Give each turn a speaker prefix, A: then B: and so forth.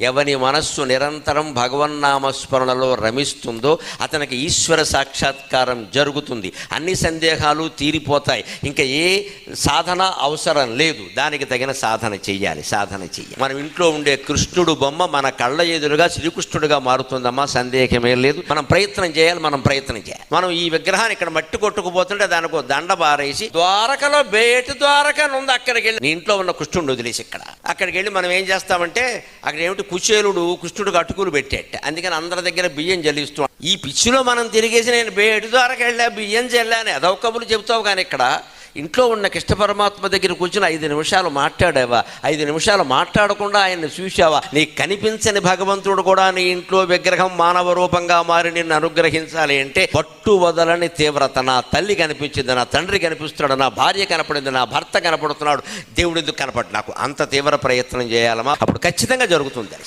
A: ఎవని మనస్సు నిరంతరం భగవన్నామస్మరణలో రమిస్తుందో అతనికి ఈశ్వర సాక్షాత్కారం జరుగుతుంది. అన్ని సందేహాలు తీరిపోతాయి. ఇంకా ఏ సాధన అవసరం లేదు. దానికి తగిన సాధన చెయ్యాలి. మనం ఇంట్లో ఉండే కృష్ణుడు బొమ్మ మన కళ్ళ ఎదురుగా శ్రీకృష్ణుడిగా మారుతుందమ్మా, సందేహమే లేదు. మనం ప్రయత్నం చేయాలి. మనం ఈ విగ్రహాన్ని ఇక్కడ మట్టి కొట్టుకుపోతుంటే దానికి దండ బారేసి ద్వారకలో బేటి ద్వారక ఉంది, అక్కడికి వెళ్ళి నీ ఇంట్లో ఉన్న కృష్ణుడిని వదిలేసి అక్కడికి వెళ్ళి మనం ఏం చేస్తామంటే అక్కడ ఏమిటి కుచేలుడు కృష్ణుడికి అటుకులు పెట్టేట, అందుకని అందరి దగ్గర బియ్యం జల్లిస్తున్నాం. ఈ పిచ్చిలో మనం తిరిగేసి నేను బేటి ద్వారాకి వెళ్ళా, బియ్యం చెల్లాని అదొక కబులు చెబుతావు. కానీ ఇక్కడ ఇంట్లో ఉన్న కృష్ణ పరమాత్మ దగ్గర కూర్చుని 5 నిమిషాలు మాట్లాడావా, 5 నిమిషాలు మాట్లాడకుండా ఆయన్ని చూశావా, నీకు కనిపించని భగవంతుడు కూడా నీ ఇంట్లో విగ్రహం మానవ రూపంగా మారి నిన్ను అనుగ్రహించాలి అంటే పట్టు వదలని తీవ్రత. నా తల్లి కనిపించింది, నా తండ్రి కనిపిస్తున్నాడు, నా భార్య కనపడింది, నా భర్త కనపడుతున్నాడు, దేవుడు ఎందుకు కనపడు నాకు, అంత తీవ్ర ప్రయత్నం చేయాలమ్మా, అప్పుడు ఖచ్చితంగా జరుగుతుంది.